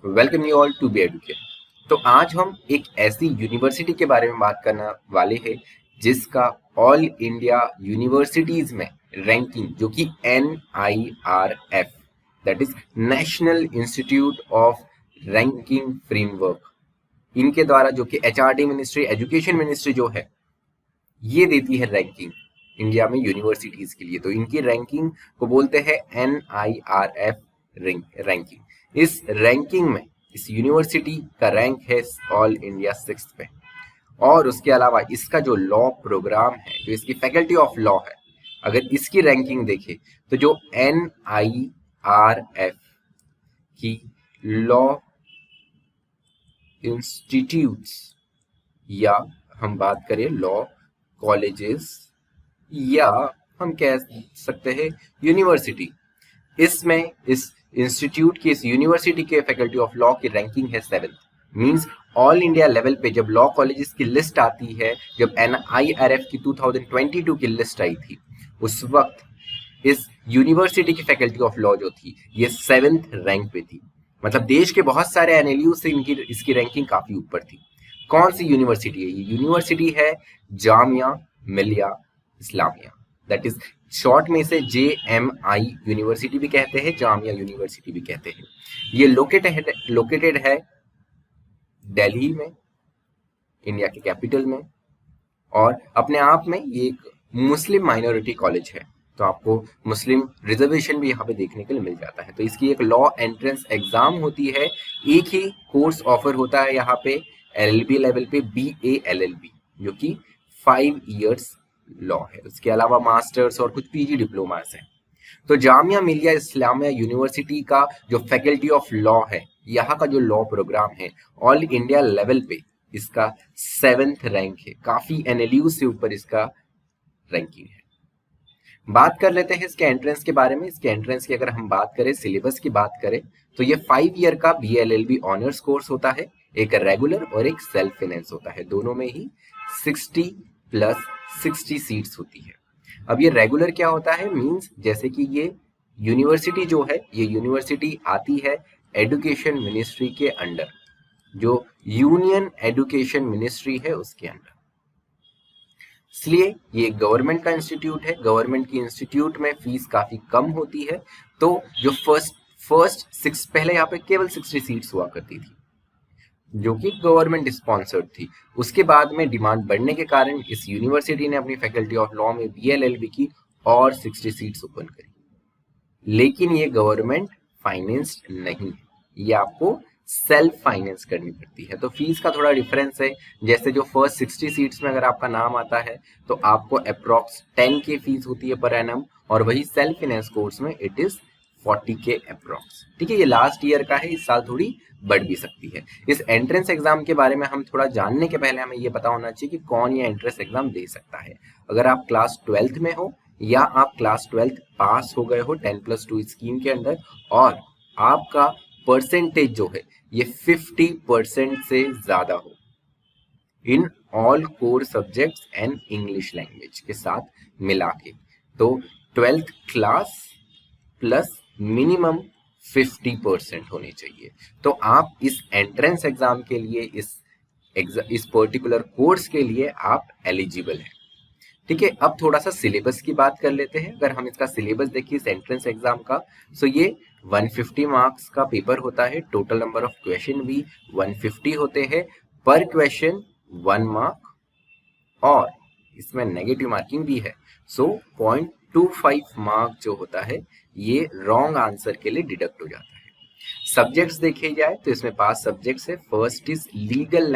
Welcome you all to Be Educate. तो आज हम एक ऐसी यूनिवर्सिटी के बारे में बात करने वाले हैं जिसका ऑल इंडिया यूनिवर्सिटीज में रैंकिंग जो कि NIRF that is national institute of ranking framework इनके द्वारा जो कि HRD मिनिस्ट्री एजुकेशन मिनिस्ट्री जो है ये देती है रैंकिंग इंडिया में यूनिवर्सिटीज के लिए। तो इनकी रैंकिंग को बोलते हैं NIRF रैंकिंग। इस रैंकिंग में इस यूनिवर्सिटी का रैंक है ऑल इंडिया 6th पे। और उसके अलावा इसका जो लॉ प्रोग्राम है, जो इसकी फैकल्टी ऑफ लॉ है, अगर इसकी रैंकिंग देखें तो जो NIRF की लॉ इंस्टीट्यूट्स या हम बात करें लॉ कॉलेजेस या हम कह सकते हैं यूनिवर्सिटी, इसमें इस इंस्टीट्यूट की, इस यूनिवर्सिटी के फैकल्टी ऑफ लॉ की रैंकिंग है 7th। Means all India level पे जब लॉ कॉलेजेस की लिस्ट आती है, जब NIRF की 2022 की लिस्ट आई थी, उस वक्त इस यूनिवर्सिटी की फैकल्टी ऑफ लॉ जो थी ये 7th रैंक पे थी। मतलब देश के बहुत सारे NLU से इसकी रैंकिंग काफी ऊपर थी। कौन सी यूनिवर्सिटी है ये? यूनिवर्सिटी है Jamia Millia Islamia, that is short में इसे JMI यूनिवर्सिटी भी कहते हैं, जामिया यूनिवर्सिटी भी कहते हैं। ये लोकेटेड है दिल्ली में, इंडिया के कैपिटल में, और अपने आप में ये एक मुस्लिम माइनॉरिटी कॉलेज है, तो आपको मुस्लिम रिजर्वेशन भी यहाँ पे देखने के लिए मिल जाता है। तो इसकी एक लॉ एंट्रेंस एग्जाम होती है, एक ही कोर्स ऑफर होता है यहाँ पे LLB लेवल पे, BA LLB, जो कि 5 years लॉ है। उसके अलावा मास्टर्स और कुछ PG डिप्लोमास हैं। तो जामिया मिलिया इस्लामिया यूनिवर्सिटी का जो फैकल्टी ऑफ लॉ है, यहाँ का जो लॉ प्रोग्राम है, ऑल इंडिया लेवल पे इसका 7th रैंक है। काफी NLU से ऊपर इसका रैंकिंग है। बात कर लेते हैं इसके एंट्रेंस के बारे में। इसके एंट्रेंस की अगर हम बात करें, सिलेबस की बात करें, तो ये 5 year का BLLB ऑनर्स कोर्स होता है। एक रेगुलर और एक सेल्फ फाइनेंस होता है। दोनों में ही 60 + 60 सीट्स होती है। अब ये रेगुलर क्या होता है? मींस जैसे कि ये यूनिवर्सिटी जो है, ये यूनिवर्सिटी आती है एजुकेशन मिनिस्ट्री के अंडर, जो यूनियन एजुकेशन मिनिस्ट्री है उसके अंडर। इसलिए ये गवर्नमेंट का इंस्टीट्यूट है। गवर्नमेंट की इंस्टीट्यूट में फीस काफी कम होती है। तो जो फर्स्ट 6 पहले यहाँ पे केवल 60 सीट्स हुआ करती थी जो कि गवर्नमेंट स्पॉन्सर्ड थी। उसके बाद में डिमांड बढ़ने के कारण इस यूनिवर्सिटी ने अपनी फैकल्टी ऑफ लॉ में BLLB की और 60 सीट्स ओपन करी। लेकिन ये गवर्नमेंट फाइनेंस्ड नहीं है, ये आपको सेल्फ फाइनेंस करनी पड़ती है। तो फीस का थोड़ा डिफरेंस है। जैसे जो फर्स्ट 60 सीट्स में अगर आपका नाम आता है तो आपको अप्रॉक्स 10K फीस होती है पर एनम, और वही सेल्फ फाइनेंस कोर्स में इट इज 40K अप्रॉक्स। ठीक है, ये लास्ट ईयर का है, इस साल थोड़ी बढ़ भी सकती है। इस एंट्रेंस एग्जाम के बारे में हम थोड़ा जानने के पहले हमें ये पता होना चाहिए कि कौन ये एंट्रेंस एग्जाम दे सकता है। अगर आप क्लास 12th में हो या आप क्लास 12th पास हो गए हो 10+2 स्कीम के अंदर, और आपका परसेंटेज जो है ये 50% से ज्यादा हो in all core subjects and English language के साथ मिला के, तो 12th क्लास प्लस मिनिमम 50% होने चाहिए। तो आप इस एंट्रेंस एग्जाम के लिए, इस पर्टिकुलर कोर्स के लिए आप एलिजिबल हैं। ठीक है, अब थोड़ा सा सिलेबस की बात कर लेते हैं। अगर हम इसका सिलेबस देखिए इस एंट्रेंस एग्जाम का, सो ये 150 मार्क्स का पेपर होता है। टोटल नंबर ऑफ क्वेश्चन भी 150 होते हैं। पर क्वेश्चन 1 मार्क, और इसमें नेगेटिव मार्किंग भी है। सो 0.25 मार्क जो होता है ये रॉन्ग आंसर के लिए डिडक्ट हो जाता है। सब्जेक्ट्स देखे जाए तो इसमें 5 सब्जेक्ट्स है। First is legal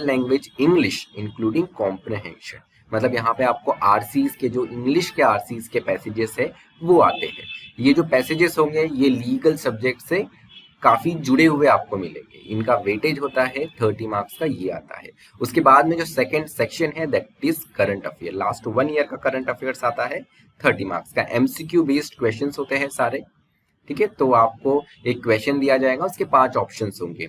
language English including comprehension. मतलब यहाँ पे आपको RCs के, जो इंग्लिश के RCs के पैसेजेस है वो आते हैं। ये जो पैसेजेस होंगे ये लीगल सब्जेक्ट से काफी जुड़े हुए आपको मिलेंगे। इनका वेटेज होता है 30 मार्क्स का, ये आता है। उसके बाद में जो सेकंड सेक्शन है that is current affair. Last 1 year का करंट अफेयर्स आता है 30 मार्क्स का। MCQ बेस्ड क्वेश्चंस होते हैं सारे। ठीक है, तो आपको एक क्वेश्चन दिया जाएगा, उसके 5 ऑप्शंस होंगे।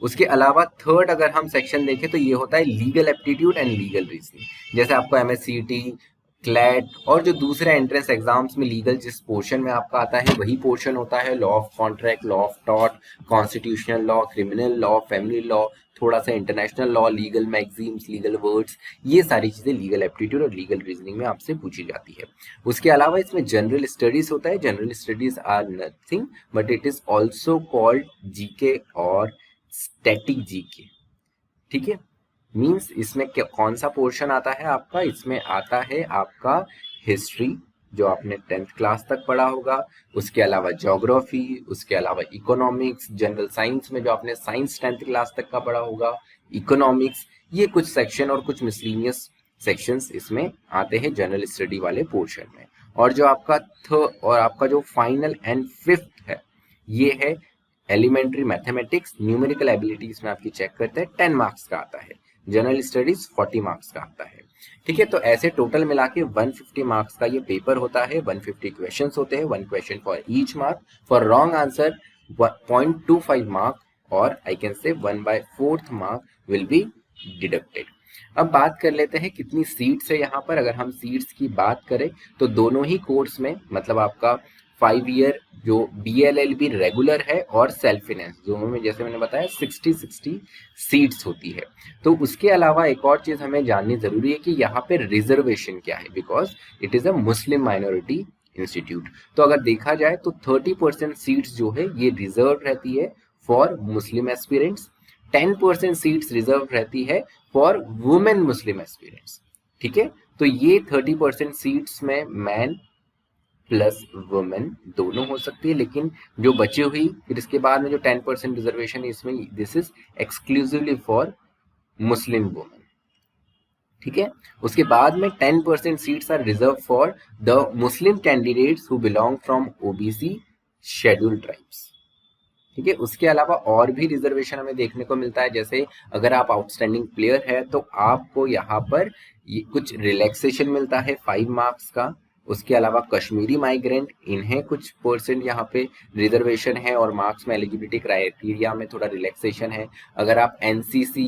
उसके अलावा थर्ड अगर हम सेक्शन देखें तो ये होता है legal aptitude and legal reasoning. जैसे आपको MSCT क्लैट और जो दूसरे एंट्रेंस एग्जाम्स में लीगल जिस पोर्शन में आपका आता है वही पोर्शन होता है, law of contract, law of tort, constitutional law, criminal law, family law, थोड़ा सा international law, legal magazines, legal words, ये सारी चीजें लीगल एप्टीट्यूड और लीगल रीजनिंग में आपसे पूछी जाती है। उसके अलावा इसमें जनरल स्टडीज होता है। General studies are nothing but it is also called GK और स्टैटिक जीके। ठीक है, मीन्स इसमें कौन सा पोर्शन आता है आपका, इसमें आता है आपका हिस्ट्री जो आपने 10th क्लास तक पढ़ा होगा, उसके अलावा ज्योग्राफी, उसके अलावा इकोनॉमिक्स, जनरल साइंस में जो आपने साइंस 10th क्लास तक का पढ़ा होगा, इकोनॉमिक्स, ये कुछ सेक्शन और कुछ मिसलिनियस सेक्शंस इसमें आते हैं जनरल स्टडी वाले पोर्शन में। और जो आपका और आपका जो फाइनल एंड फिफ्थ है ये है एलिमेंट्री मैथमेटिक्स, न्यूमेरिकल एबिलिटी इसमें आपकी चेक करते हैं, 10 मार्क्स का आता है। जनरल स्टडीज 40 मार्क्स का आता है। ठीक है, तो ऐसे टोटल मिला के 150 मार्क्स का ये पेपर होता है। 150 क्वेश्चंस होते हैं, 1 question for each mark. For wrong answer 0.25 mark और I can say 1/4 mark will be deducted. अब बात कर लेते हैं कितनी सीट्स है यहाँ पर। अगर हम सीट्स की बात करें तो दोनों ही कोर्स में, मतलब आपका 5 ईयर जो BLLB रेगुलर है और सेल्फ फाइनेंस दोनों में, जैसे मैंने बताया 60 सीट्स होती है। तो उसके अलावा एक और चीज हमें जाननी जरूरी है कि यहाँ पे रिजर्वेशन क्या है, because it is a Muslim minority institute. तो अगर देखा जाए तो 30% सीट्स जो है ये रिजर्व रहती है for Muslim aspirants, 10% seats reserve रहती है फॉर वुमेन मुस्लिम एस्पिरेंट्स। ठीक है, तो ये 30% सीट्स में मैन प्लस वुमेन दोनों हो सकती है, लेकिन जो बची हुई फिर इसके बाद में जो 10% रिजर्वेशन है इसमें this is exclusively for Muslim women. ठीक है, उसके बाद में 10% seats are reserve for the Muslim candidates who belong from OBC scheduled tribes. ठीक है, उसके अलावा और भी रिजर्वेशन हमें देखने को मिलता है, जैसे अगर आप आउटस्टैंडिंग प्लेयर है तो आपको यहाँ पर ये कुछ रिलैक्सेशन मिलता है 5 मार्क्स का। उसके अलावा कश्मीरी माइग्रेंट, इन्हें कुछ परसेंट यहाँ पे रिजर्वेशन है और मार्क्स में एलिजिबिलिटी क्राइटेरिया में थोड़ा रिलैक्सेशन है। अगर आप NCC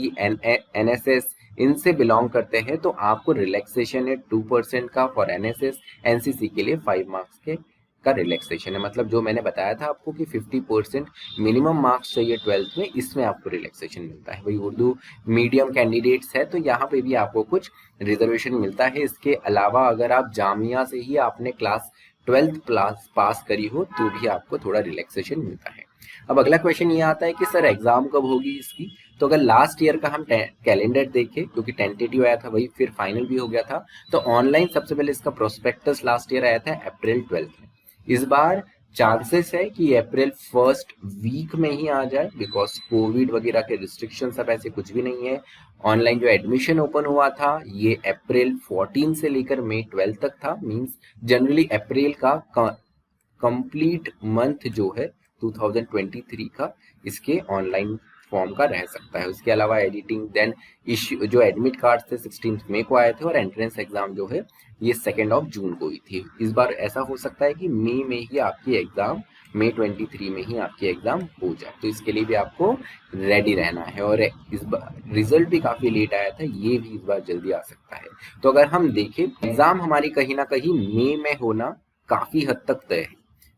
NSS इनसे बिलोंग करते हैं तो आपको रिलैक्सेशन है 2% का फॉर NSS, NCC के लिए 5 मार्क्स के का रिलैक्सेशन है। मतलब जो मैंने बताया था आपको कि 50% मिनिमम मार्क्स चाहिए 12th में, इसमें आपको रिलैक्सेशन मिलता है। वही उर्दू मीडियम कैंडिडेट्स है तो यहाँ पे भी आपको कुछ रिजर्वेशन मिलता है। इसके अलावा अगर आप जामिया से ही आपने क्लास 12th क्लास पास करी हो तो भी आपको थोड़ा रिलैक्सेशन मिलता है। अब अगला क्वेश्चन ये आता है कि सर एग्जाम कब होगी इसकी। तो अगर लास्ट ईयर का हम कैलेंडर देखें, क्योंकि टेंटेटिव आया था वही फिर फाइनल भी हो गया था, तो ऑनलाइन सबसे पहले इसका प्रोस्पेक्टस लास्ट ईयर आया था अप्रैल 12 में। इस बार चांसेस है कि अप्रैल 1st वीक में ही आ जाए, बिकॉज कोविड वगैरह के रिस्ट्रिक्शन सब ऐसे कुछ भी नहीं है। ऑनलाइन जो एडमिशन ओपन हुआ था ये अप्रैल 14 से लेकर मई 12 तक था। मींस जनरली अप्रैल का कंप्लीट मंथ जो है 2023 का इसके ऑनलाइन फॉर्म का रह सकता है। उसके अलावा एडिटिंग देन इश्यू जो एडमिट कार्ड थे 16 मई को आए थे और एंट्रेंस एग्जाम जो है ये 2 जून को हुई थी। इस बार ऐसा हो सकता है कि मई में ही आपकी एग्जाम, मई 23 में ही आपकी एग्जाम हो जाए, तो इसके लिए भी आपको रेडी रहना है। और इस बार रिजल्ट भी काफी लेट आया था, ये भी इस बार जल्दी आ सकता है। तो अगर हम देखें एग्जाम हमारी कहीं ना कहीं मई में होना काफी हद तक तय है।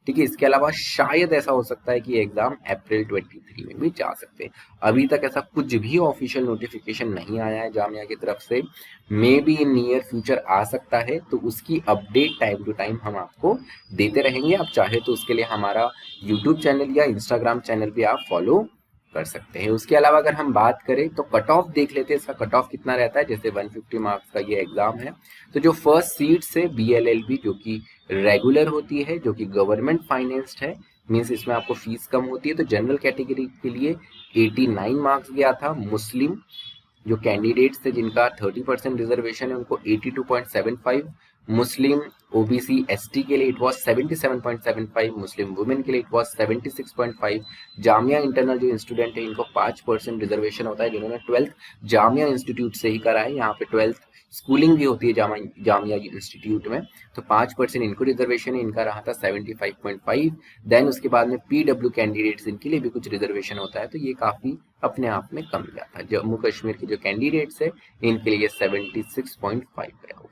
ठीक है, इसके अलावा शायद ऐसा हो सकता है कि एग्जाम अप्रैल 23 में भी जा सकते हैं। अभी तक ऐसा कुछ भी ऑफिशियल नोटिफिकेशन नहीं आया है जामिया की तरफ से, may be in near future आ सकता है, तो उसकी अपडेट टाइम टू टाइम हम आपको देते रहेंगे। आप चाहे तो उसके लिए हमारा यूट्यूब चैनल या इंस्टाग्राम चैनल भी आप फॉलो कर सकते हैं। उसके अलावा अगर हम बात करें तो कट ऑफ देख लेते हैं, इसका कट ऑफ कितना रहता है। जैसे 150 मार्क्स का ये एग्जाम है, तो जो फर्स्ट सीट से BLLB जो कि रेगुलर होती है, जो कि गवर्नमेंट फाइनेंस्ड है, मींस इसमें आपको फीस कम होती है, तो जनरल कैटेगरी के लिए 89 मार्क्स गया था। मुस्लिम जो कैंडिडेट्स थे जिनका 30% रिजर्वेशन है उनको 82.75, मुस्लिम OBC ST के लिए इट वाज 77.75, मुस्लिम वुमेन के लिए इट वाज 76.5। जामिया इंटरनल जो स्टूडेंट है इनको 5% रिजर्वेशन होता है जिन्होंने 12th जामिया इंस्टीट्यूट से ही करा है। यहाँ पे 12th स्कूलिंग भी होती है जामिया इंस्टीट्यूट में, तो 5% इनको रिजर्वेशन है, इनका रहा था 75.5। देन उसके बाद में PW कैंडिडेट्स इनके लिए भी कुछ रिजर्वेशन होता है, तो ये काफी अपने आप में कम गया था। जम्मू कश्मीर के जो कैंडिडेट्स है इनके लिए 76.5 गया होगा।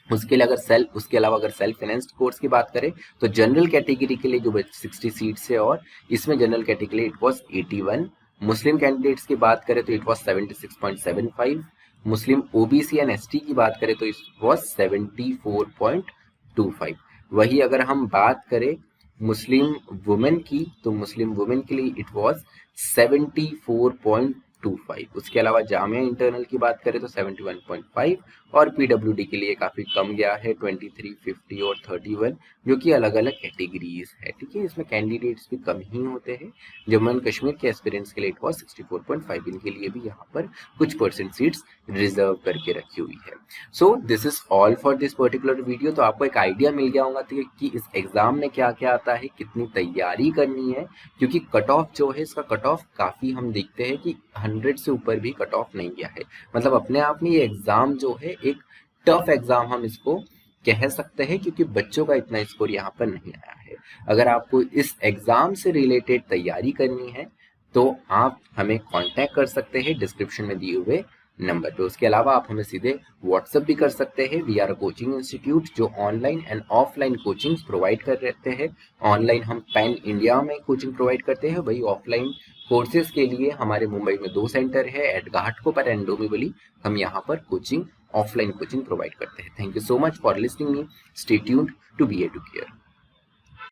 उसके अलावा अगर सेल्फ फाइनेंस्ड कोर्स की बात करें तो जनरल कैटेगरी के लिए जो 60 सीट्स है, और इसमें general category it was 81। Muslim candidates की बात करें तो it was 76.75। Muslim OBC and ST की बात करें तो इट वाज 74.25। वही अगर हम बात करें मुस्लिम वुमेन की, तो मुस्लिम वुमेन के लिए इट वाज 74.25। उसके अलावा जामिया इंटरनल की बात करें तो 71.5, और पीडब्ल्यूडी के लिए काफी कम गया है 23, 50 और 31, जो कि अलग अलग कैटेगरीज है। ठीक है, इसमें कैंडिडेट्स भी कम ही होते हैं। जम्मू एंड कश्मीर के एस्पिरेंट्स के लिए इट वाज 64.5। इनके लिए भी यहाँ पर कुछ परसेंट सीट्स रिजर्व करके रखी हुई है। So this is all for this particular video. तो आपको एक आइडिया मिल गया होगा कि इस एग्जाम में क्या क्या आता है, कितनी तैयारी करनी है, क्योंकि कट ऑफ जो है इसका कट ऑफ काफी हम देखते हैं कि 100 से ऊपर भी कट ऑफ नहीं गया है। मतलब अपने आप में ये एग्जाम जो है एक टफ एग्जाम हम इसको कह सकते हैं, क्योंकि बच्चों का इतना स्कोर यहाँ पर नहीं आया है। अगर आपको इस एग्जाम से रिलेटेड तैयारी करनी है तो आप हमें कांटेक्ट कर सकते हैं डिस्क्रिप्शन में दिए हुए नंबर पे। उसके अलावा आप हमें सीधे व्हाट्सएप भी कर सकते हैं। We are a coaching institute जो online and offline coaching provide कर रहते हैं। ऑनलाइन हम पैन इंडिया में कोचिंग प्रोवाइड करते हैं, वही ऑफलाइन कोर्सेज के लिए हमारे मुंबई में 2 सेंटर है, एट घाटकोपर एंड डोंबिवली। हम यहाँ पर कोचिंग ऑफलाइन कोचिंग प्रोवाइड करते हैं। Thank you so much for listening me. Stay tuned to Be Educare.